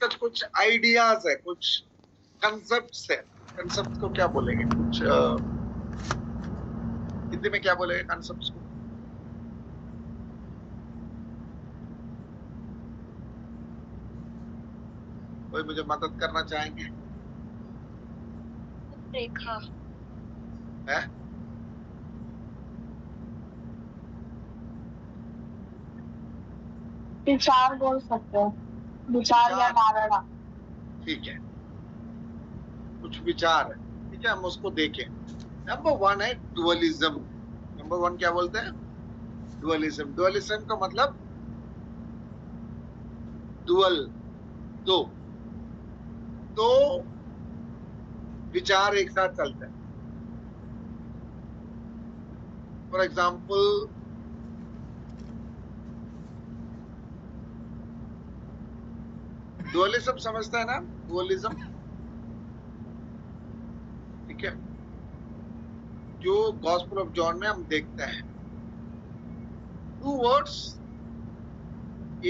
अंदर कुछ आइडियाज है, कुछ कंसेप्ट्स है। कंसेप्ट को क्या बोलेंगे? कुछ हिंदी में क्या बोलेंगे कंसेप्ट्स को? कोई मुझे मदद करना चाहेंगे? रेखा। है? विचार बोल सकते हो, विचार या विचार, धारणा। ठीक है, कुछ विचार है, ठीक है, हम उसको देखें। नंबर वन है डुअलिज्म। नंबर वन क्या बोलते हैं? डुअलिज्म। डुअलिज्म का मतलब डुअल, दो, दो विचार एक साथ चलते हैं। फॉर एग्जाम्पल, डुअलिज्म समझता है ना? डुअलिज्म, ठीक है, जो गॉस्पेल ऑफ जॉन में हम देखते हैं, two words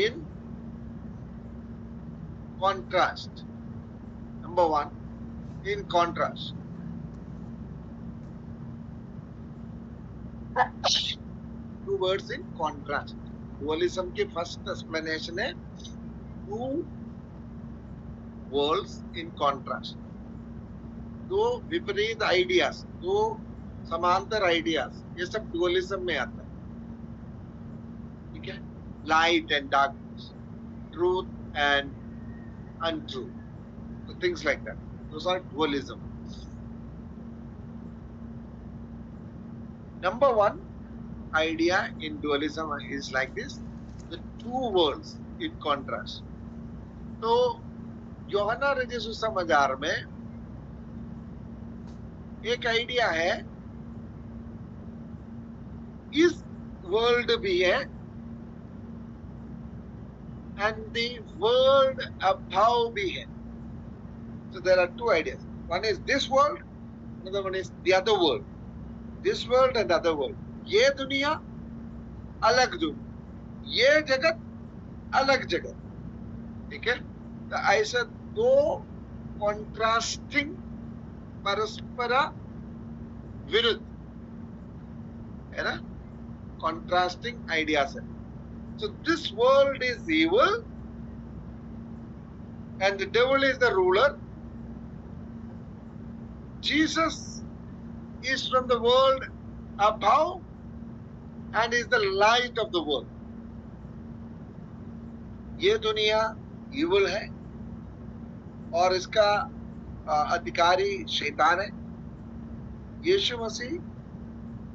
in contrast. Number one, in contrast, two words in contrast. Dualism की फर्स्ट एक्सप्लेनेशन है टू वर्ड्स इन कॉन्ट्रास्ट, दो विपरीत आइडियाज, दो समांतर आइडियाज, ये सब डुअलिज्म में आता है, ठीक है। Light and darkness, truth and untruth, so things like that, those are dualism. Number one idea in dualism is like this, the two worlds in contrast. तो यूहन्ना रचित सुसमाचार में एक आइडिया है, इस वर्ल्ड भी है and the world above भी है. So there are two ideas. One is this world, another one is the other world. This world and the other world. ये दुनिया, अलग दुनिया, ये जगत, अलग जगत, ठीक है। तो ऐसे दो कॉन्ट्रास्टिंग, परस्पर विरुद्ध, है ना, कॉन्ट्रास्टिंग आइडियाज है। So this world is evil and the devil is the ruler. Jesus is from the world above and is the light of the world. ये दुनिया evil है और इसका अधिकारी शैतान है। यीशु मसीह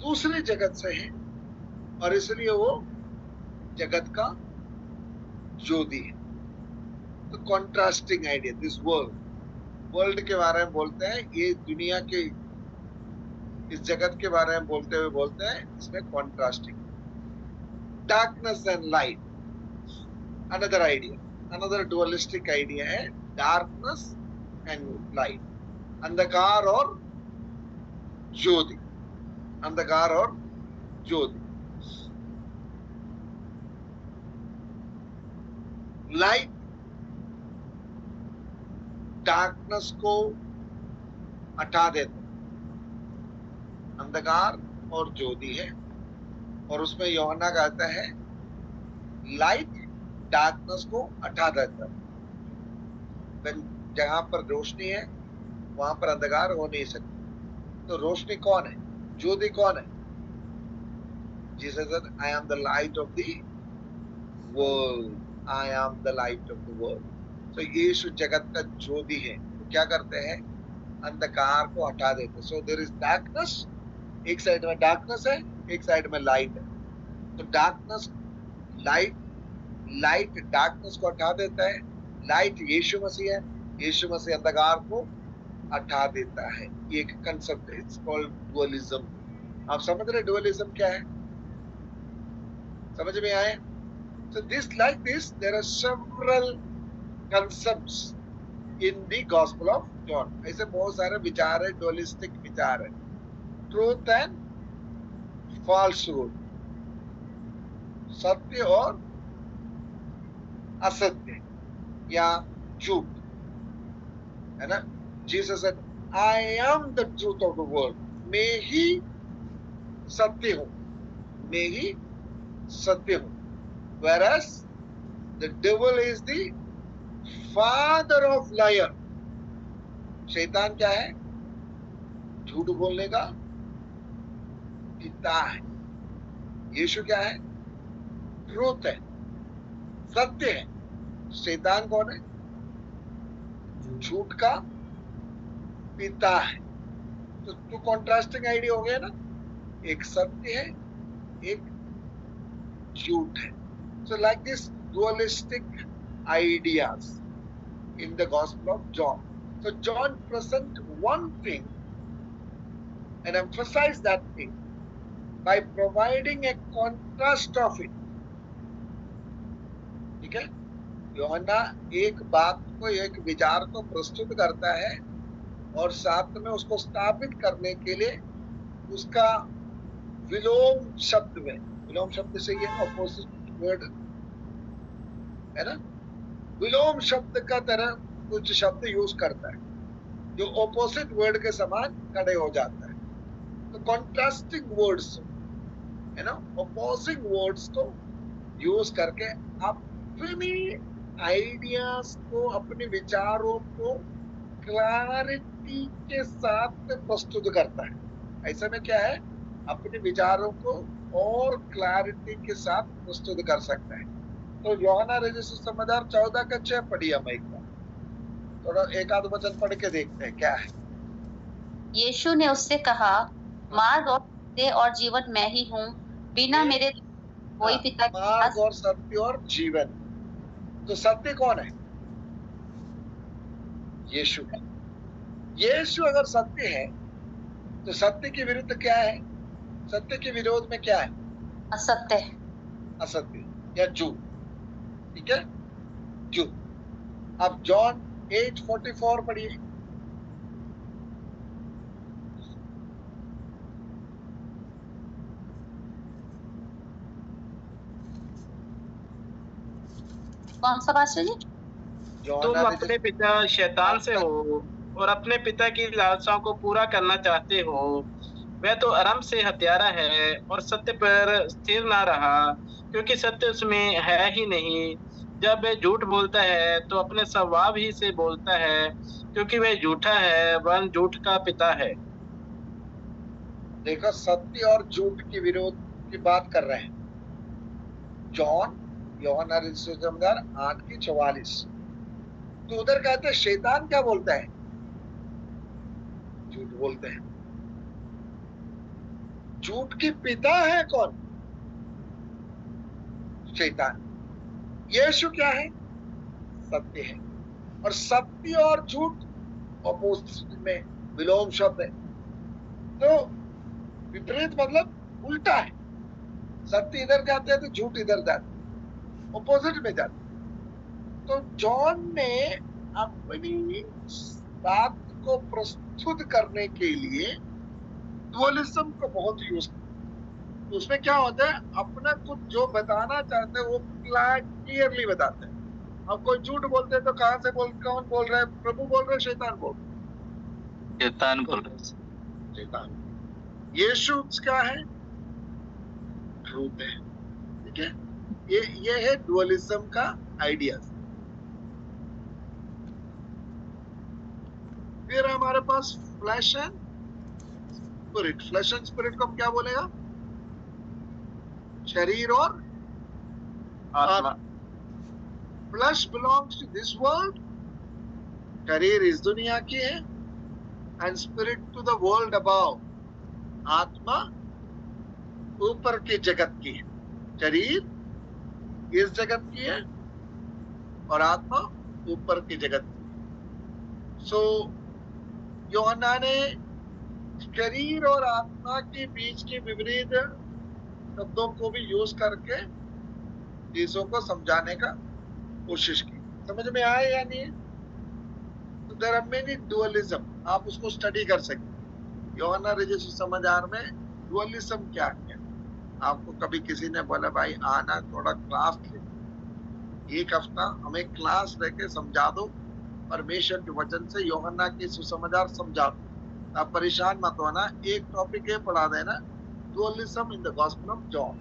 दूसरे जगत से है और इसलिए वो जगत का ज्योति है। तो contrasting idea, this world, world के बारे में बोलते हैं, ये दुनिया के, इस जगत के बारे में बोलते हुए बोलते हैं इसमें contrasting. Darkness and light, another idea, another dualistic idea है डार्कनेस एंड लाइट, अंधकार और ज्योति, अंधकार और ज्योति। लाइट डार्कनेस को हटा देता, अंधकार और ज्योति है, और उसमें यूहन्ना कहता है लाइट डार्कनेस को हटा देता है। जहां पर रोशनी है वहां पर अंधकार हो नहीं सकता। तो रोशनी कौन है? ज्योति कौन है? Jesus said, I am the light of the world, I am the light of the world. तो यीशु जगत का ज्योति है। तो क्या करते हैं? अंधकार को हटा देते। सो देयर इज डार्कनेस, एक साइड में डार्कनेस है, एक साइड में लाइट है। तो डार्कनेस, लाइट, लाइट डार्कनेस को हटा देता है। लाइट यीशु मसीह है, यीशु मसीह अंधकार को हटा देता है। ये एक कंसेप्ट है, इट्स कॉल्ड डुअलिज्म। आप समझ रहे डुअलिज्म क्या है? समझ में आए? So this, like this, there are several concepts in the Gospel of John. ऐसे बहुत सारे विचार है, डुअलिस्टिक विचार है। ट्रूथ एंड फॉल्सहुड, सत्य और असत्य, या झूठ, है ना। Jesus said I am the truth of the world, मैं ही सत्य हूं, मैं ही सत्य हूं। whereas the devil is the father of liar, शैतान क्या है? झूठ बोलने का पिता है। यीशु क्या है? ट्रूथ है, सत्य है। शैतान कौन है? झूठ का पिता है। तो टू कॉन्ट्रास्टिंग आइडिया हो गया ना, एक सत्य है, एक झूठ है। So like this dualistic ideas in the Gospel of John. So John present one thing and emphasize that thing by providing a contrast of it. ठीक है, यूहन्ना एक बात को, एक विचार को प्रस्तुत करता है और साथ में उसको स्थापित करने के लिए उसका विलोम शब्द में, विलोम शब्द से ये ऑपोजिट वर्ड है ना, विलोम शब्द का तरह कुछ शब्द यूज करता है जो ऑपोजिट वर्ड के समान खड़े हो जाता है। तो कॉन्ट्रास्टिंग वर्ड्स है ना, ऑपोजिंग वर्ड्स को यूज करके अपनी आइडियाज को, अपने विचारों को क्लैरिटी के साथ प्रस्तुत करता है। ऐसे में क्या है, अपने विचारों को और क्लैरिटी के साथ प्रस्तुत कर सकता है। तो यूहन्ना रजिस्टर समाचार 14 का 6 पढ़िए हम एक बार, थोड़ा एक आध वचन पढ़ के देखते हैं क्या है। यीशु ने उससे कहा, मार्ग और सत्य और जीवन मैं ही हूँ, बिना मेरे कोई पिता के मार्ग पास। और सत्य और जीवन। तो सत्य कौन है? यीशु। यीशु अगर सत्य है तो सत्य के विरुद्ध क्या है? सत्य के विरोध में क्या है? असत्य। असत्य या झूठ। ठीक है, झूठ। अब जॉन 8:44 पढ़िए। कौन सा पास्टर जी? तुम अपने पिता शैतान से हो और अपने पिता की लालसाओं को पूरा करना चाहते हो। वह तो आरंभ से हत्यारा है और सत्य पर स्थिर ना रहा, क्योंकि सत्य उसमें है ही नहीं। जब वह झूठ बोलता है तो अपने स्वभाव ही से बोलता है, क्योंकि वह झूठा है, वह झूठ का पिता है। देखो, सत्य और झूठ के विरोध की बात कर रहे हैं। जॉन यूहन्ना रजिस्टर समाचार 8:44। तो उधर कहते हैं शैतान क्या बोलता है? झूठ बोलते हैं। झूठ के पिता है कौन? शैतान। यीशु क्या है? सत्य है। और सत्य और झूठ ऑपोजिट में विलोम शब्द है, तो विपरीत मतलब उल्टा है। सत्य इधर जाते हैं तो झूठ इधर जाते, ऑपोजिट में जाते। तो जॉन ने अपनी बात को प्रस्तुत करने के लिए डुअलिज्म को बहुत यूज किया। तो उसमें क्या होता है, अपना कुछ जो बताना चाहते हैं वो क्लियरली बताते हैं। अब कोई झूठ बोलते हैं तो कहां से कौन बोल रहा है? प्रभु बोल रहे, शैतान बोल रहे? शैतान बोल रहे। शैतान। यीशु क्या है? ट्रूथ है। ठीक है, ये है डुअलिज्म का आइडिया। फिर हमारे पास flesh and spirit. Flesh and spirit को हम क्या बोलेगा? शरीर और आत्मा। Flesh belongs to this world, शरीर इस दुनिया की है, and spirit to the world above, आत्मा ऊपर की जगत की है। शरीर इस जगत की है और आत्मा ऊपर की जगत की है। सो यूहन्ना ने शरीर और आत्मा के बीच के विपरीत शब्दों को भी यूज करके चीजों को समझाने का कोशिश की। समझ में आए या नहीं? तो देयर आर मेनी डुअलिज्म, आप उसको स्टडी कर सकते। यूहन्ना रजिस्टर समाचार में डुअलिज्म क्या है? आपको कभी किसी ने बोला भाई आना थोड़ा क्लास ले, एक हफ्ता हमें क्लास लेके समझा दो परमेश्वर के वचन से यूहन्ना के सुसमाचार समझा दो। आप परेशान मत होना, एक टॉपिक ये पढ़ा देना, dualism in the gospel of John,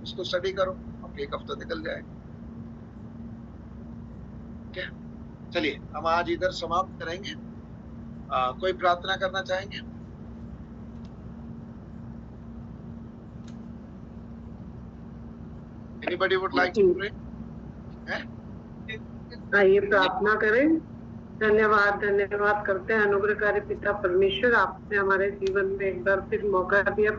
उसको स्टडी करो, अब एक हफ्ता निकल जाएगा। क्या चलिए हम आज इधर समाप्त करेंगे। कोई प्रार्थना करना चाहेंगे? Anybody would like to pray? आइए प्रार्थना करें। धन्यवाद करते हैं अनुग्रहकारी पिता परमेश्वर, आपने हमारे जीवन में एक बार फिर मौका दिया